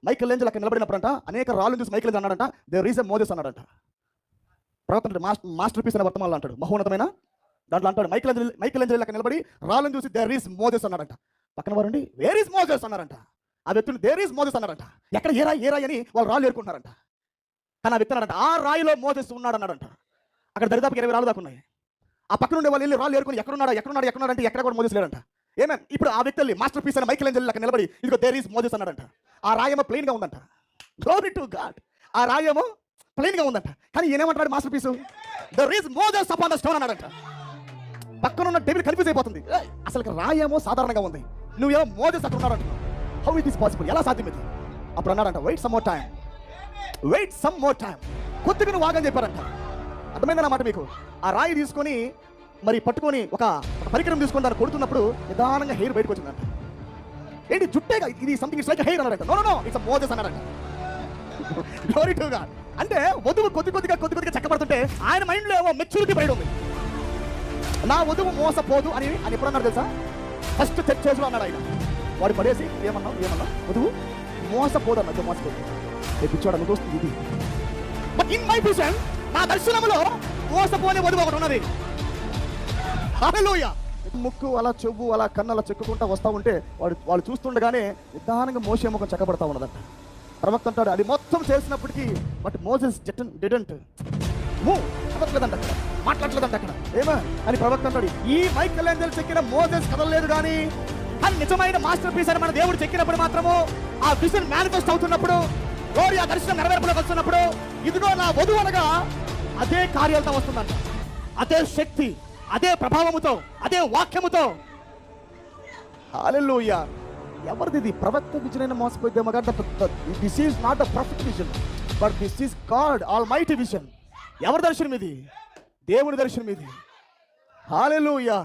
Michael Angel అక్కడ నిలబడినప్పుడంట అనేక రాళ్ళను చూసి మైకేల్ ఏంజెల్ అన్నాడంట, దేర్ ఈజ్ ఎ మోజెస్ అన్నాడంట. ప్రవక్త మాస్టర్ పీస్ అనే వర్తమానంలో అంటాడు, మహోన్నతమైన దాంట్లో అంటాడు, మైకేల్ ఏంజెల్ అక్కడ నిలబడి రాళ్ళను చూసి దేర్ ఈజ్ మోజెస్ అన్నాడంట. పక్కన వారండి వేర్ ఈజ్ మోజెస్ అన్నారంట. ఆ వ్యక్తిని దేర్ ఈజ్ మోజెస్ అన్నారంట. ఎక్కడ ఏ రాయి అని వాళ్ళు రాళ్ళు ఏరుకుంటున్నారంట. కానీ ఆ వ్యక్తి అన్నాడంట, ఆ రాయిలో మోజెస్ ఉన్నాడు అన్నాడంట. అక్కడ దరిదాపు 20 రాళ్ళు దాకా ఉన్నాయి. ఆ పక్కన ఉండే వాళ్ళు వెళ్ళి రాళ్ళు ఏరుకుని ఎక్కడున్నాడంటే ఎక్కడ కూడా మోజెస్ లేడంట. ఏమే ఇప్పుడు ఆ వ్యక్తి వెళ్ళి మాస్టర్ పీస్ అని మైకేల్ ఏంజెల్ అక్కడ నిలబడి ఇదిగో దేర్ ఈజ్ మోజెస్ అన్నాడంట. ఆ రాయేమో ప్లెయిన్ గా ఉందంట. Glory to god. ఆ రాయేమో ప్లెయిన్ గా ఉందంట. కానీ ఈయనేమంటాడు masterpiece, there is Moses upon the stone అన్నాడంట. పక్కన ఉన్న టేబుల్ కన్ఫ్యూజ్ అయిపోతుంది. అసలు రాయేమో సాధారణంగా ఉంది, నువ్వేమో మోజెస్ అక్కడ ఉన్నాడంట. హౌ ఇట్ ఈస్ పాసిబుల్, ఎలా సాధ్యం ఇది? అప్పుడు అన్నాడంట, వెయిట్ సమ్ మోర్ టైం, కొద్దిగా నువ్వు ఆగని చెప్పారంట. అర్థమైందన్న మాట మీకు? ఆ రాయి తీసుకొని మరి పట్టుకొని ఒక పరికరం తీసుకొని దాన్ని కొడుతున్నప్పుడు నిదానంగా హెయిర్ బయటకు వచ్చిందంట. ఏంటి జుట్టేగా ఇది, సంథింగ్ ఇట్స్ లైక్ హెయిర్ అన్నారంట. నో ఇట్స్ మోజెస్ అన్నారంట. Glory to God. అంటే వధువు కొద్దిగా చెక్కబడుతుంటే ఆయన మైండ్లో ఏమో మెచ్యూరిటీ బయట ఉంది. నా వధువు మోసపోదు అని ఎప్పుడన్నారు తెలుసా? ఫస్ట్ చర్చేజ్లో అన్నాడు ఆయన. వాడు పడేసి ఏమన్నా వధువు మోసపోదు అన్నట్టు, మోసపోదు తెప్పించాడు నువ్వు వస్తుంది ఇది. బట్ ఇన్ మై విజన్, నా దర్శనంలో మోసపోని వధువు ఒకటి ఉన్నది. హల్లెలూయా. ముక్కు అలా చెవు అలా కన్ను అలా చెక్కుకుంటా వస్తూ ఉంటే వాళ్ళు చూస్తుండగానే నిదానంగా మోసే ముఖం చెక్కబడతా ఉన్నదంట. ప్రవక్త అంటాడు, అది మొత్తం చేసినప్పటికీ బట్ మోసెస్ డిడెంట్ మూవ్, కదలలేదంట అక్కడ, మాట్లాడలేదంట అక్కడ. ఏమా అని ప్రవక్త అంటాడు, ఈ మైకేల్ ఏంజెల్ చెక్కిన మోసెస్ కదలలేదు కానీ నిజమైన మాస్టర్ పీస్ అని మన దేవుడు చెక్కినప్పుడు మాత్రము ఆ విజన్ మేనిఫెస్ట్ అవుతున్నప్పుడు, గ్లోరీ ఆ దర్శనం నెరవేర్పులోకి వస్తున్నప్పుడు, ఇదిగో నా వధువు అనగా అదే కార్యాలతో వస్తుందంట. అదే శక్తి, అదే ప్రభావముతో, అదే వాక్యముతో. హల్లెలూయా. ఎవరిది ఇది? ప్రవక్త విజన్ అయిన మోసపోయిద్దేమో కానీ this is not a profit vision, but this is God almighty vision. ఎవరి దర్శనం ఇది? దేవుని దర్శనం ఇది. హల్లెలూయా.